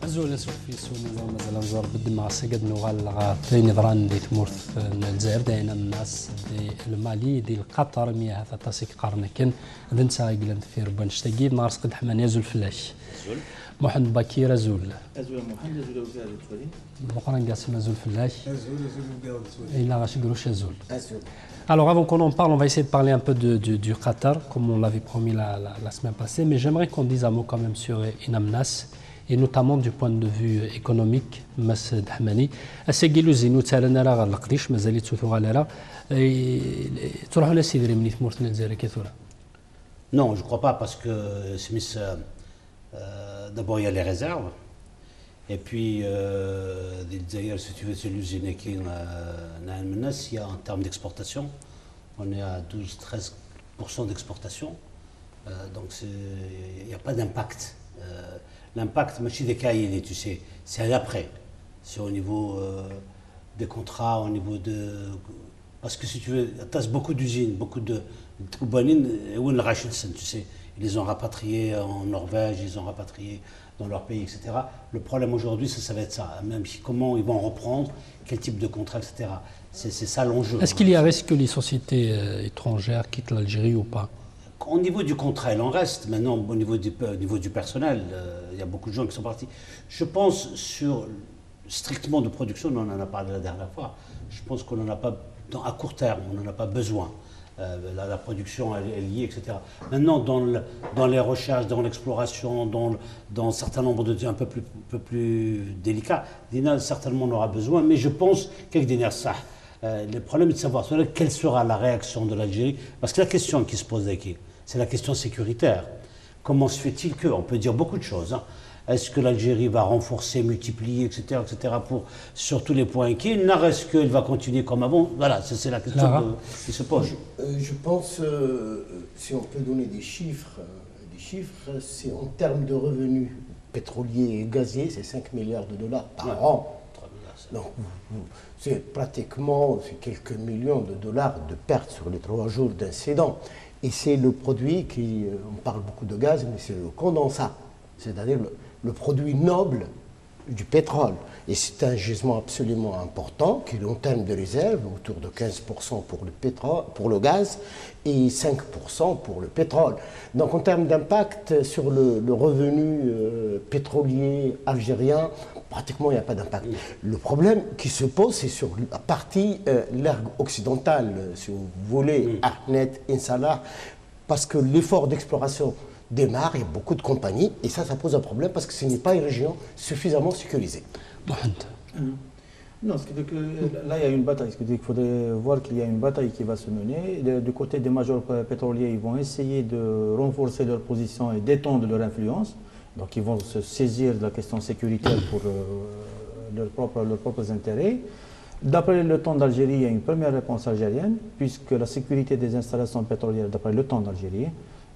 زول في سونو مازال نزور بالدماغ سجد نوغال غاتي نظران دي تمورث الجزائر داينا الناس دي المالي دي القطر مياه تاسيك قرنكن ذن سايق لن في ربان شتاقيد نارس قد حمان يزول فلاش زول محمد بكير زول محمد زول وزارة الفريق مقرن قاسم زول فلاش زول إلا غاش قروش زول زول. Alors avant qu'on en parle, on va essayer de parler un peu du Qatar, comme on l'avait promis la semaine passée, mais j'aimerais qu'on dise un mot quand même sur Inamnas, et notamment du point de vue économique, Mas Dahmani. Assegilu zinu talana la غلقديش مازال تسوثو غالرا تروحوا لسيدري من ثمورت الجزائر كثورة. Non, je ne crois pas parce que Smith, d'abord il y a les réserves, et puis d'ailleurs si tu veux c'est l'usine qui est il y a en termes d'exportation, on est à 12-13% d'exportation, donc il n'y a pas d'impact. L'impact, tu sais, c'est à l'après. C'est au niveau des contrats, au niveau de... Parce que si tu veux, tu as beaucoup d'usines, beaucoup de... Tu sais, ils les ont rapatriés en Norvège, ils les ont rapatriés dans leur pays, etc. Le problème aujourd'hui, ça va être ça. Même si, comment ils vont reprendre, quel type de contrat, etc. C'est ça l'enjeu. Est-ce qu'il y a risque que les sociétés étrangères quittent l'Algérie ou pas? Au niveau du contrat, il en reste. Maintenant, au niveau du personnel, il y a beaucoup de gens qui sont partis. Je pense strictement de production, on en a parlé la dernière fois, je pense qu'on n'en a pas, à court terme, on n'en a pas besoin. La production est liée, etc. Maintenant, dans les recherches, dans l'exploration, dans un certain nombre de un peu plus délicats, Dina, certainement on aura besoin, mais je pense qu'avec Dina Sah, le problème est de savoir quelle sera la réaction de l'Algérie, parce que la question qui se pose ici, c'est la question sécuritaire. Comment se fait-il que, on peut dire beaucoup de choses, hein. Est-ce que l'Algérie va renforcer, multiplier, etc., sur tous les points qui est-ce qu'elle va continuer comme avant? Voilà, c'est la question qui se pose. Je pense, si on peut donner des chiffres, c'est en termes de revenus pétroliers et gaziers, c'est 5 milliards de dollars par an. Donc, c'est pratiquement quelques millions de dollars de pertes sur les 3 jours d'incident. Et c'est le produit on parle beaucoup de gaz, mais c'est le condensat, c'est-à-dire le produit noble du pétrole. Et c'est un gisement absolument important qui est en termes de réserve, autour de 15% pour le gaz et 5% pour le pétrole. Donc en termes d'impact sur le revenu pétrolier algérien, pratiquement il n'y a pas d'impact. Le problème qui se pose, c'est sur la partie l'aire occidentale, si vous voulez, Ahnet, Insalah, parce que l'effort d'exploration démarre, il y a beaucoup de compagnies, et ça pose un problème parce que ce n'est pas une région suffisamment sécurisée. Non, ce qui veut que là il y a une bataille. Ce qui veut qu'il faudrait voir qu'il y a une bataille qui va se mener. Du côté des majors pétroliers, ils vont essayer de renforcer leur position et d'étendre leur influence. Donc ils vont se saisir de la question sécuritaire pour leurs propres intérêts. D'après le temps d'Algérie, il y a une première réponse algérienne, puisque la sécurité des installations pétrolières, d'après le temps d'Algérie,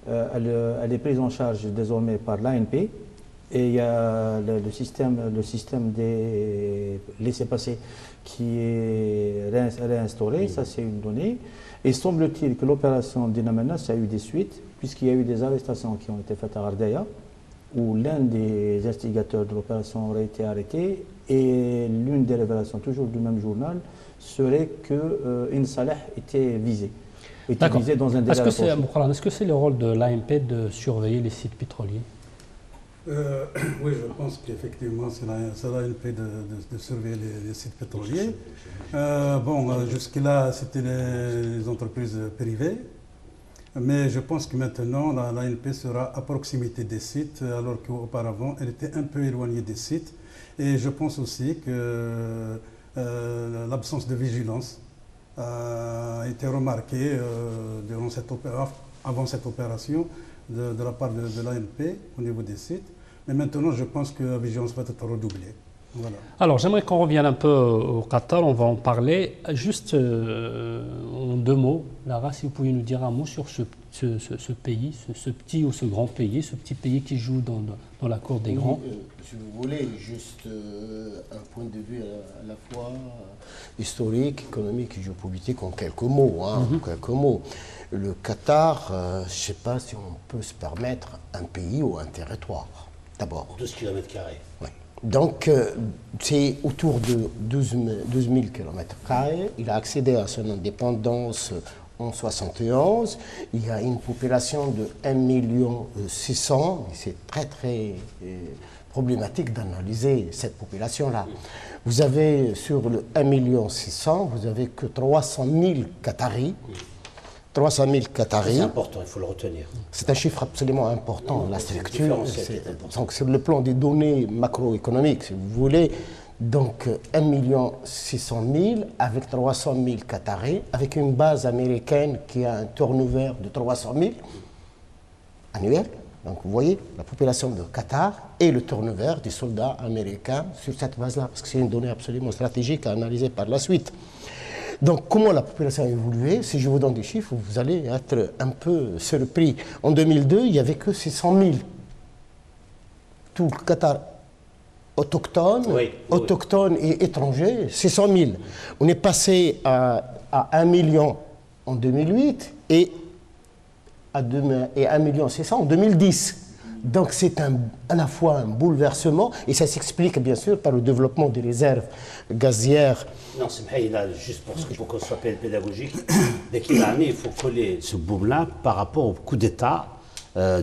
elle est prise en charge désormais par l'ANP, et il y a le système des laissez-passer qui est réinstauré, ça c'est une donnée. Et semble-t-il que l'opération Dinamenas a eu des suites, puisqu'il y a eu des arrestations qui ont été faites à Ardaya, où l'un des instigateurs de l'opération aurait été arrêté, et l'une des révélations, toujours du même journal, serait que Insalah était visé. D'accord. Est-ce que c'est le rôle de l'ANP de surveiller les sites pétroliers? Oui, je pense qu'effectivement, c'est l'ANP de surveiller les sites pétroliers. Jusque-là, c'était les entreprises privées. Mais je pense que maintenant, l'ANP sera à proximité des sites, alors qu'auparavant, elle était un peu éloignée des sites. Et je pense aussi que l'absence de vigilance a été remarqué avant cette opération de la part de l'ANP au niveau des sites. Mais maintenant, je pense que la vigilance va être redoublée. Voilà. Alors, j'aimerais qu'on revienne un peu au Qatar, on va en parler. Juste en 2 mots, Lara, si vous pouviez nous dire un mot sur ce pays, ce petit ou ce grand pays, ce petit pays qui joue dans la cour des grands. Si vous voulez, juste un point de vue à la fois historique, économique et géopolitique en quelques mots. Quelques mots. Le Qatar, je ne sais pas si on peut se permettre un pays ou un territoire, d'abord. 12 km². Oui. Donc, c'est autour de 12 000 km². Il a accédé à son indépendance en 1971. Il y a une population de 1,6 million. C'est très, très problématique d'analyser cette population-là. Vous avez, sur le 1,6 million, vous n'avez que 300 000 Qataris. 300 000 Qataris. C'est important, il faut le retenir. C'est un chiffre absolument important. La structure, donc sur le plan des données macroéconomiques, si vous voulez, donc 1,6 million avec 300 000 Qataris, avec une base américaine qui a un turnover de 300 000 annuel. Donc vous voyez la population de Qatar et le turnover des soldats américains sur cette base-là, parce que c'est une donnée absolument stratégique à analyser par la suite. Donc, comment la population a évolué? Si je vous donne des chiffres, vous allez être un peu surpris. En 2002, il n'y avait que 600 000. Tout le Qatar autochtone, autochtone et étranger, 600 000. On est passé à 1 million en 2008 et à 1,6 million en 2010. Donc c'est à la fois un bouleversement, et ça s'explique bien sûr par le développement des réserves gazières. Non, c'est là, juste pour qu'on soit pédagogique, dès qu'il a amené, il faut coller ce boom-là par rapport au coup d'État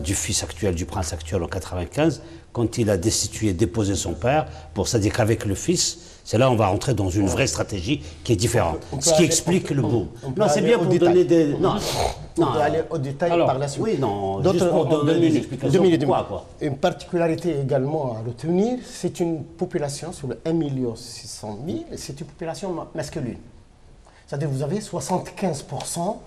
du fils actuel, du prince actuel en 1995, quand il a destitué, déposé son père, c'est-à-dire qu'avec le fils, c'est là où on va rentrer dans une vraie stratégie qui est différente. Ce qui explique le boom. Non, c'est bien pour donner des... Non, on peut aller au détail par la suite. Oui, non, juste pour donner des explications. Pourquoi. Une particularité également à retenir, c'est une population sur le 1,6 million, c'est une population masculine. C'est-à-dire que vous avez 75%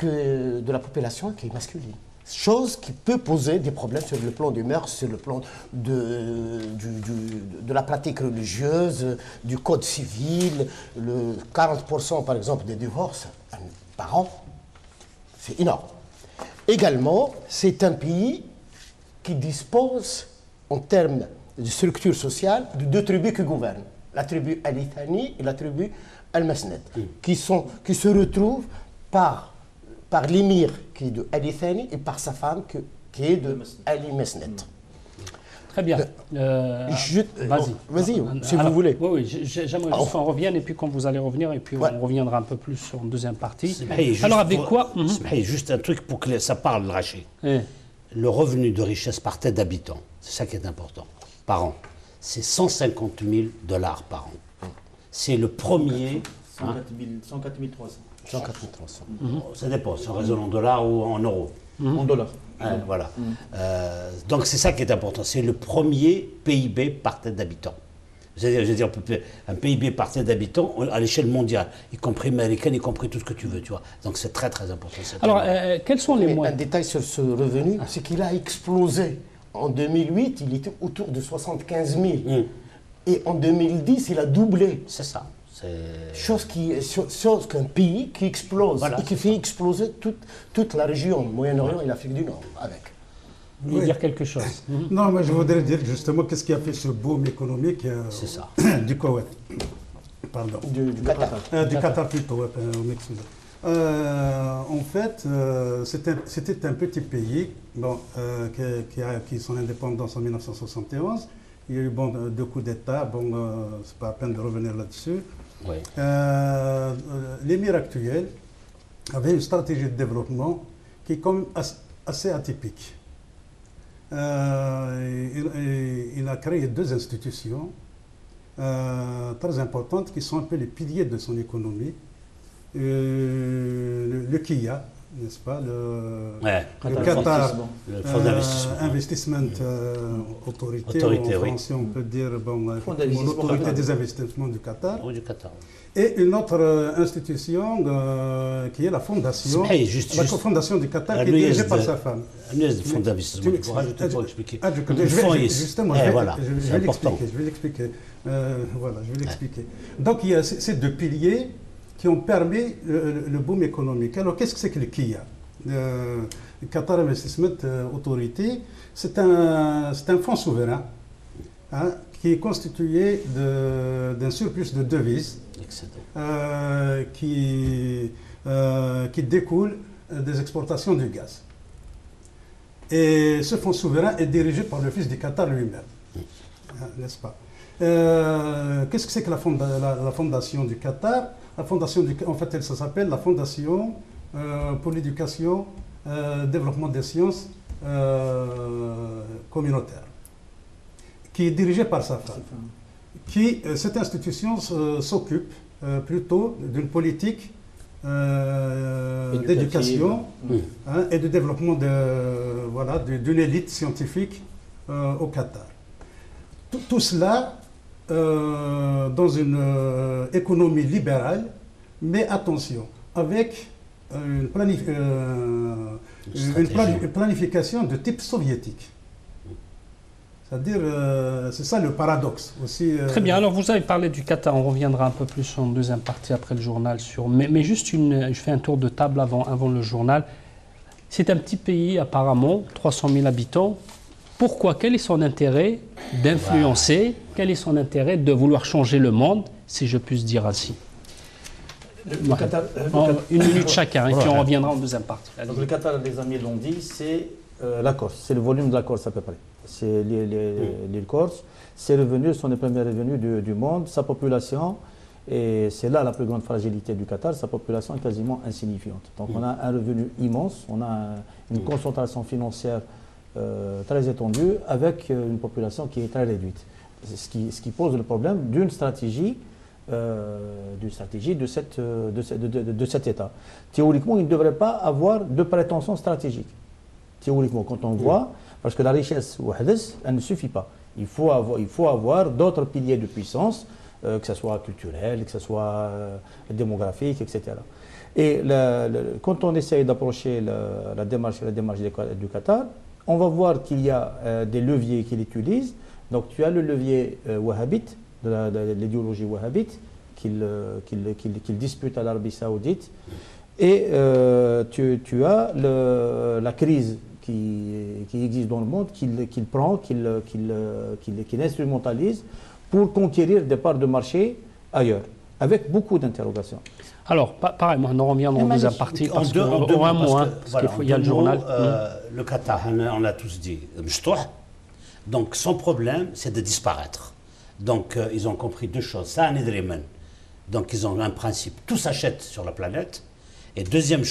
de la population qui est masculine. Chose qui peut poser des problèmes sur le plan des mœurs, sur le plan de la pratique religieuse, du code civil. Le 40% par exemple des divorces par an, c'est énorme. Également, c'est un pays qui dispose, en termes de structure sociale, de 2 tribus qui gouvernent. La tribu Al-Ithani et la tribu Al-Masned, qui se retrouvent par l'émir qui est de Ali Thani et par sa femme qui est de Ali Mesnet. Très bien. Vas-y, si vous voulez. Oui, j'aimerais juste qu'on revienne, et puis quand vous allez revenir, et puis on reviendra un peu plus sur une deuxième partie. Alors avec quoi Juste un truc pour que ça parle, Rachid. Le revenu de richesse par tête d'habitant, c'est ça qui est important, par an. C'est 150 000 $ par an. C'est le premier... 104 300. 104 300. Ça dépend, c'est en raison en dollars ou en euros. En dollars. Voilà. Donc c'est ça qui est important. C'est le premier PIB par tête d'habitant. Je veux dire, un PIB par tête d'habitant à l'échelle mondiale, y compris américaine, y compris tout ce que tu veux, tu vois. Donc c'est très très important. Alors, quels sont les moyens? Un détail sur ce revenu, c'est qu'il a explosé. En 2008, il était autour de 75 000. Et en 2010, il a doublé. C'est ça. Chose qu'un pays qui explose, et qui fait exploser toute la région, Moyen-Orient et l'Afrique du Nord, avec. Vous voulez dire quelque chose? Non, mais je voudrais dire justement qu'est-ce qui a fait ce boom économique du Koweït. Pardon. Du Qatar. Du Qatar plutôt, m'excusez. En fait, c'était un petit pays qui a acquis son indépendance en 1971. Il y a eu 2 coups d'État, c'est pas la peine de revenir là-dessus. Oui. L'émir actuel avait une stratégie de développement qui est quand même assez atypique. Il a créé 2 institutions très importantes qui sont un peu les piliers de son économie. Le KIA, n'est-ce pas, le Qatar Investment Authority, en français on peut dire l'autorité des investissements du Qatar. Et une autre institution qui est la fondation, fondation du Qatar, qui est dirigée par sa femme. Le fonds d'investissement, il faut rajouter pour expliquer. Justement, je vais l'expliquer. Donc il y a ces 2 piliers qui ont permis le boom économique. Alors, qu'est-ce que c'est que le KIA? Le Qatar Investment Authority, c'est un fonds souverain qui est constitué d'un surplus de devises qui découle des exportations du gaz. Et ce fonds souverain est dirigé par le fils du Qatar lui-même. n'est-ce pas? Qu'est-ce que c'est que la fondation du Qatar? La fondation en fait, ça s'appelle la Fondation pour l'éducation, développement des sciences communautaires, qui est dirigée par sa femme. Cette institution s'occupe plutôt d'une politique d'éducation et de développement d'une élite scientifique au Qatar. Tout cela dans une économie libérale, mais attention, avec une planification de type soviétique. C'est-à-dire, c'est ça le paradoxe aussi. Très bien, alors vous avez parlé du Qatar, on reviendra un peu plus en deuxième partie après le journal sur... Mais juste, je fais un tour de table avant le journal. C'est un petit pays apparemment, 300 000 habitants. Pourquoi? Quel est son intérêt d'influencer? Quel est son intérêt de vouloir changer le monde, si je puis dire ainsi? Une minute chacun, et puis on reviendra en deuxième partie. Donc le Qatar, les amis l'ont dit, c'est la Corse, c'est le volume de la Corse à peu près. C'est l'île Corse, ses revenus sont les premiers revenus du monde, sa population, et c'est là la plus grande fragilité du Qatar, sa population est quasiment insignifiante. Donc on a un revenu immense, on a une concentration financière très étendue avec une population qui est très réduite. Ce qui pose le problème d'une stratégie de cet État. Théoriquement, il ne devrait pas avoir de prétention stratégique. Théoriquement, quand on voit, parce que la richesse, elle ne suffit pas. Il faut avoir d'autres piliers de puissance, que ce soit culturel, que ce soit démographique, etc. Et quand on essaye d'approcher la démarche du Qatar, on va voir qu'il y a des leviers qu'il utilise. Donc tu as le levier wahhabite, de l'idéologie wahhabite, qu'il dispute à l'Arabie Saoudite. Et tu as la crise qui existe dans le monde, qu'il prend, qu'il instrumentalise pour conquérir des parts de marché ailleurs, avec beaucoup d'interrogations. Alors, pareil, nous reviendrons en deuxième partie, parce qu'il y a le journal. Le Qatar, on l'a tous dit, donc son problème, c'est de disparaître. Donc ils ont compris deux choses, ça, donc ils ont un principe, tout s'achète sur la planète. Et deuxième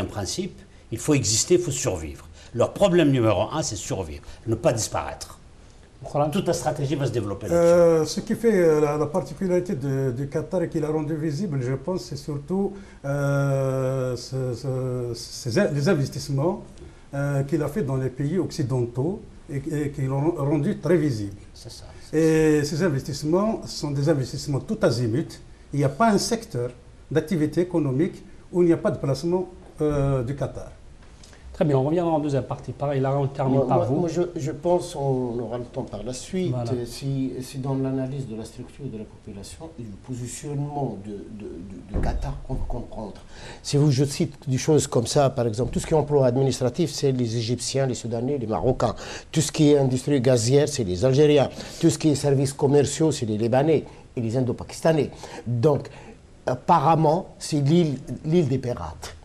principe, il faut exister, il faut survivre. Leur problème numéro un, c'est survivre, ne pas disparaître. Toute la stratégie va se développer là-dessus. Ce qui fait la particularité du Qatar et qui l'a rendu visible, je pense, c'est surtout les investissements qu'il a fait dans les pays occidentaux et qui l'ont rendu très visible. C'est ça. Et ces investissements sont des investissements tout azimut. Il n'y a pas un secteur d'activité économique où il n'y a pas de placement du Qatar. Très bien, on reviendra en deuxième partie. Pareil, là, on termine par vous. Moi, je pense qu'on aura le temps par la suite. Voilà. Si dans l'analyse de la structure de la population et du positionnement du Qatar, on peut comprendre. Si je cite des choses comme ça, par exemple, tout ce qui est emploi administratif, c'est les Égyptiens, les Soudanais, les Marocains. Tout ce qui est industrie gazière, c'est les Algériens. Tout ce qui est services commerciaux, c'est les Libanais et les Indo-Pakistanais. Donc, apparemment, c'est l'île des pirates.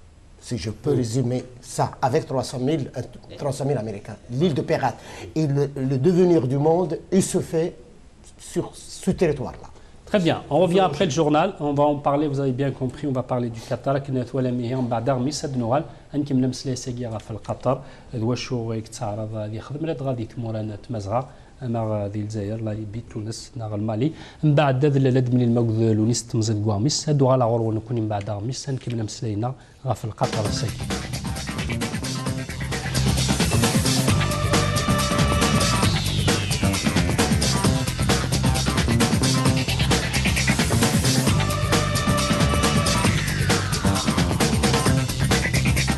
Si je peux résumer ça, avec 300 000 Américains, l'île de pirates. Et le devenir du monde, il se fait sur ce territoire-là. Très bien, on revient après le journal, on va en parler, vous avez bien compris, on va parler du Qatar, qui est un بعد ميساد نورال أنكم لمسلي سجيرة في القطر دوشوا يكتعرض هذه خدمة غادي تمورنا تمزغا أما غادي الجزائر لا ليبي تونس ناغ المالي من بعد هذا لاد من المغذ لونيس تمزد كواميس هادو على غرو نكون من بعد غميس أنكم لمسلينا غا في القطر سجيرة